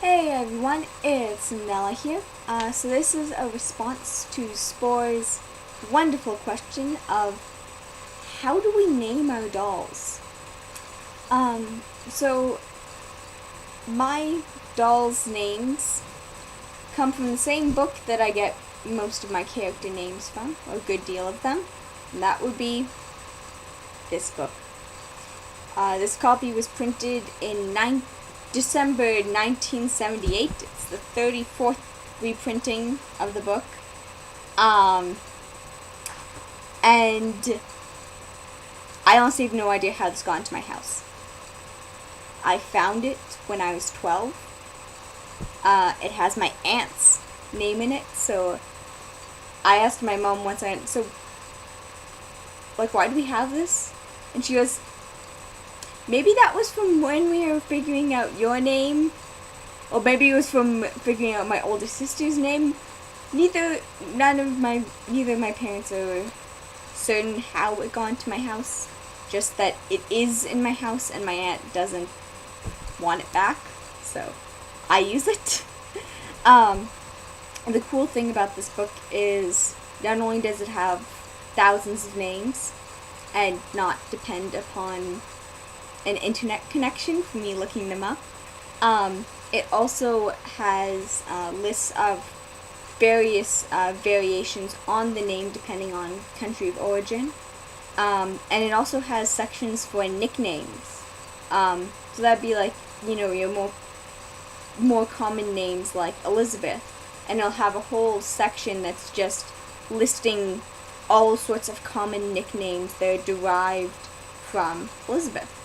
Hey everyone, it's Nella here. So this is a response to Spore's wonderful question of how do we name our dolls? So my dolls' names come from the same book that I get most of my character names from, or a good deal of them, and that would be this book. This copy was printed in December 1978. It's the 34th reprinting of the book. And I honestly have no idea how this got into my house. I found it when I was 12. It has my aunt's name in it, so I asked my mom once, why do we have this? And she goes, maybe that was from when we were figuring out your name, or maybe it was from figuring out my older sister's name. Neither of my parents are certain how it got into my house. Just that it is in my house, and my aunt doesn't want it back, so I use it. The cool thing about this book is not only does it have thousands of names and not depend upon an internet connection for me looking them up, it also has lists of various variations on the name depending on country of origin, and it also has sections for nicknames. So that'd be like, your more common names like Elizabeth, and it'll have a whole section that's just listing all sorts of common nicknames that are derived from Elizabeth.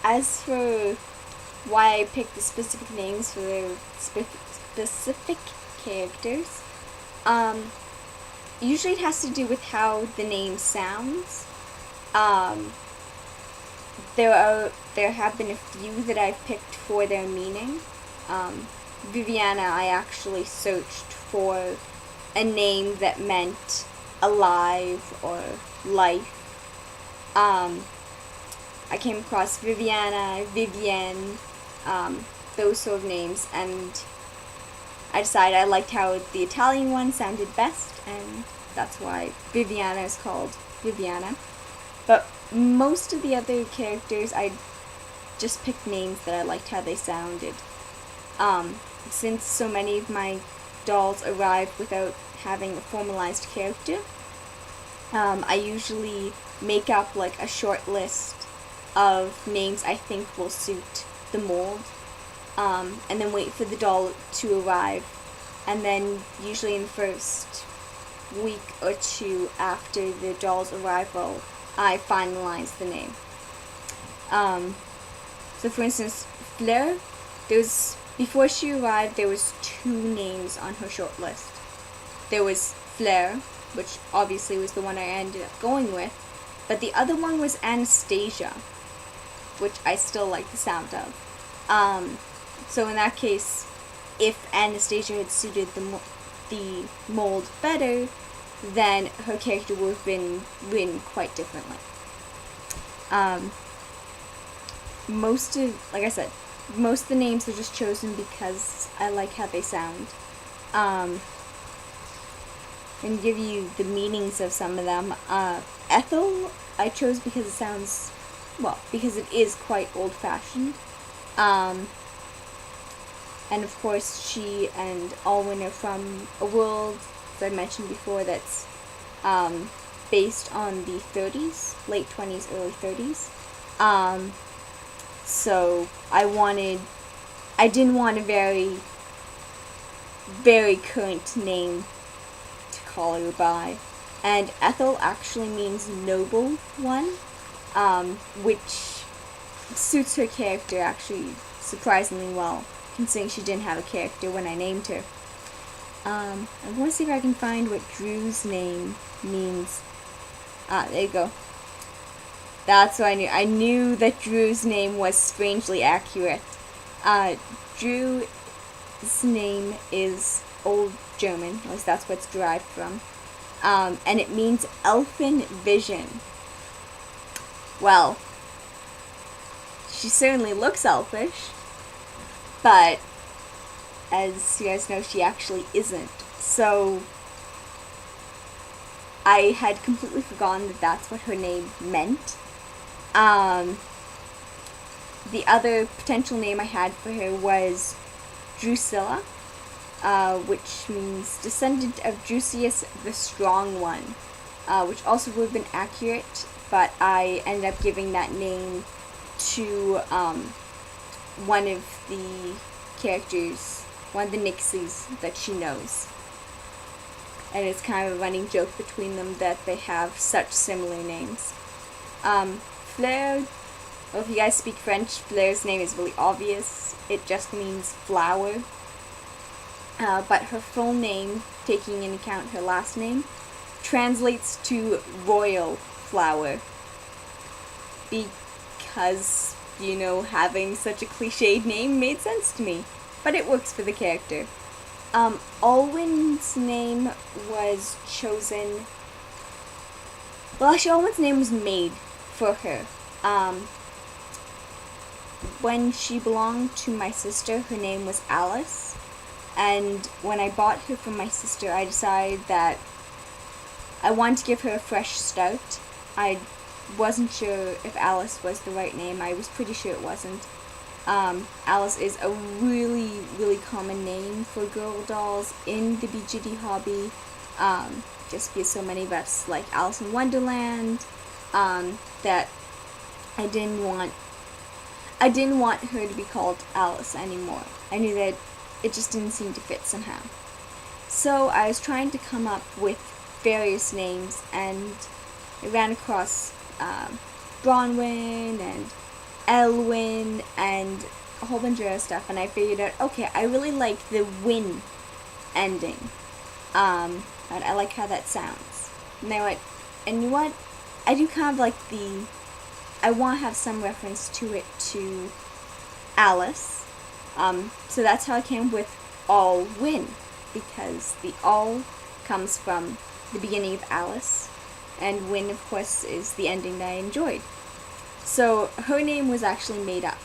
As for why I picked the specific names for their specific characters, usually it has to do with how the name sounds. There have been a few that I've picked for their meaning. Viviana, I actually searched for a name that meant alive or life. I came across Viviana, Vivienne, those sort of names, and I decided I liked how the Italian one sounded best, and that's why Viviana is called Viviana. But most of the other characters, I just picked names that I liked how they sounded. Since so many of my dolls arrived without having a formalized character, I usually make up like a short list of names I think will suit the mold, and then wait for the doll to arrive, and then usually in the first week or two after the doll's arrival, I finalize the name. So for instance, Fleur, before she arrived, there was 2 names on her short list. There was Fleur, which obviously was the one I ended up going with, but the other one was Anastasia, which I still like the sound of. So in that case, if Anastasia had suited the mold better, then her character would have been written quite differently. Most of the names are just chosen because I like how they sound. And give you the meanings of some of them. Ethel, I chose because because it is quite old-fashioned. And of course, she and Alwyn are from a world, as I mentioned before, that's based on the 30s, late 20s, early 30s. So I didn't want a very, very current name to call her by. And Ethel actually means noble one, which suits her character actually surprisingly well, considering she didn't have a character when I named her. I want to see if I can find what Drew's name means. There you go. That's what I knew. I knew that Drew's name was strangely accurate. Drew's name is Old German, at least that's what it's derived from. And it means elfin vision. Well, she certainly looks elfish, but as you guys know, she actually isn't. So I had completely forgotten that that's what her name meant. The other potential name I had for her was Drusilla, which means descendant of Drusius the Strong One, which also would have been accurate, but I ended up giving that name to one of the characters, one of the Nixies that she knows. And it's kind of a running joke between them that they have such similar names. Fleur, well, if you guys speak French, Fleur's name is really obvious. It just means flower. But her full name, taking into account her last name, translates to royal flower. Because, you know, having such a cliched name made sense to me. But it works for the character. Alwyn's name was chosen... Well, actually, Alwyn's name was made for her. When she belonged to my sister, her name was Alice. And when I bought her from my sister, I decided that I wanted to give her a fresh start. I wasn't sure if Alice was the right name. I was pretty sure it wasn't. Alice is a really, really common name for girl dolls in the BGD hobby. Just because so many of us like Alice in Wonderland, that I didn't want her to be called Alice anymore. I knew that it just didn't seem to fit somehow. So I was trying to come up with various names, and I ran across Bronwyn and Elwyn and a whole bunch of other stuff, and I figured out, okay, I really like the Wyn ending. And I like how that sounds. And I went, and you know what? I do kind of like I want to have some reference to it to Alice. So that's how I came with Alwyn, because the all comes from the beginning of Alice, and Wyn, of course, is the ending that I enjoyed. So her name was actually made up.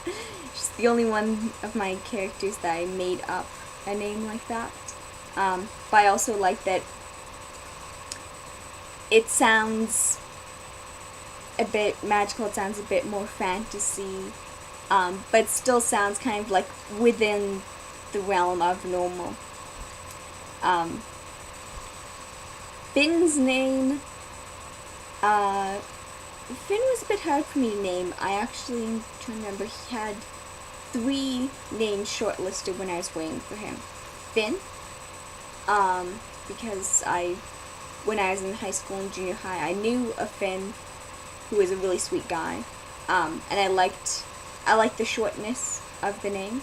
She's the only one of my characters that I made up a name like that. But I also like that it sounds a bit magical, it sounds a bit more fantasy, but it still sounds kind of like within the realm of normal. Finn's name, Finn was a bit hard for me to name. I actually, I'm trying to remember, he had 3 names shortlisted when I was waiting for him. Finn, because when I was in high school and junior high, I knew a Finn who was a really sweet guy, and I liked the shortness of the name.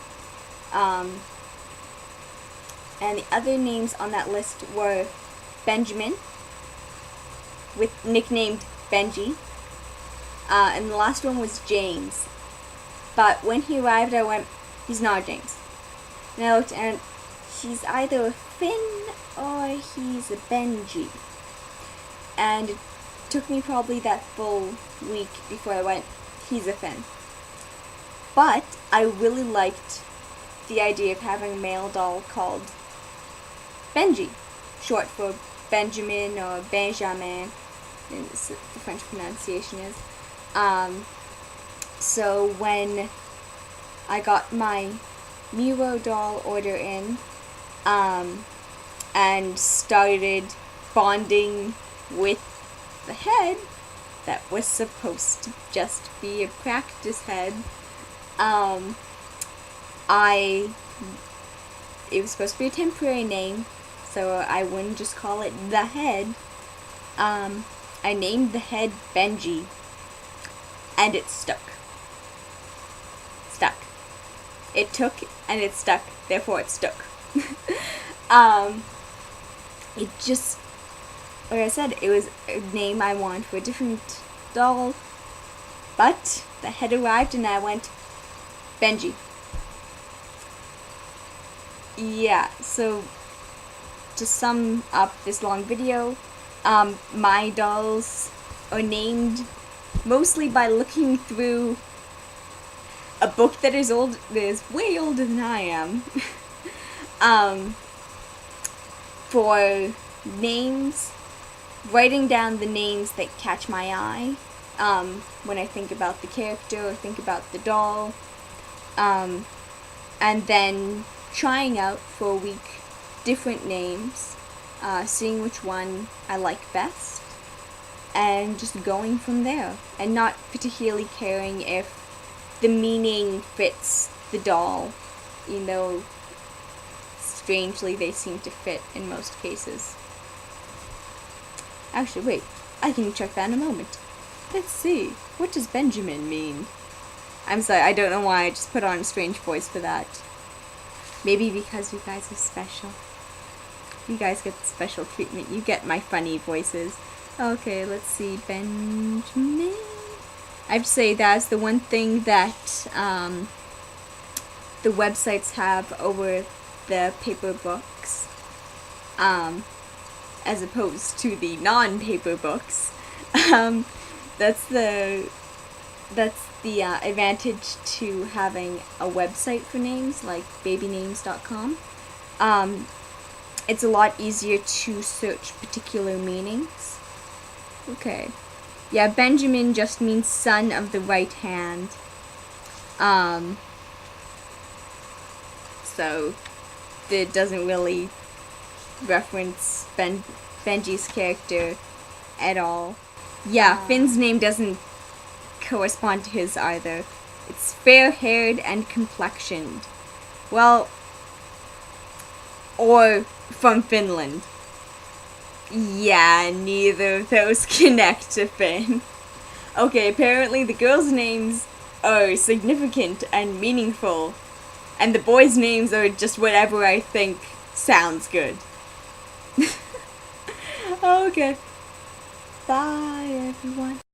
And the other names on that list were Benjamin, nicknamed Benji, and the last one was James. But when he arrived, I went, he's not James. And I looked, and he's either a Finn or he's a Benji. And it took me probably that full week before I went, he's a Finn. But I really liked the idea of having a male doll called Benji, short for Benjamin or Benjamin, as the French pronunciation is. So when I got my Miro doll order in, and started bonding with the head that was supposed to just be a practice head, it was supposed to be a temporary name, so I wouldn't just call it the head. I named the head Benji, and it stuck. It took, and it stuck, therefore it stuck. It just, like I said, it was a name I wanted for a different doll, but the head arrived and I went, Benji. Yeah, so to sum up this long video, my dolls are named mostly by looking through a book that is way older than I am. For names, writing down the names that catch my eye, when I think about the character or think about the doll, and then trying out for a week different names, seeing which one I like best, and just going from there, and not particularly caring if the meaning fits the doll, even though strangely they seem to fit in most cases. Actually, wait, I can check that in a moment. Let's see, what does Benjamin mean? I'm sorry, I don't know why I just put on a strange voice for that. Maybe because you guys are special. You guys get special treatment. You get my funny voices. Okay, let's see, Benjamin. I have to say that's the one thing that the websites have over the paper books, as opposed to the non-paper books. That's the advantage to having a website for names like babynames.com. It's a lot easier to search particular meanings. Okay. Yeah, Benjamin just means son of the right hand. So it doesn't really reference Benji's character at all. Yeah, Finn's name doesn't correspond to his either. It's fair-haired and complexioned. Well, or from Finland. Yeah, neither of those connect to Finn. Okay, apparently the girls' names are significant and meaningful, and the boys' names are just whatever I think sounds good. Okay. Bye, everyone.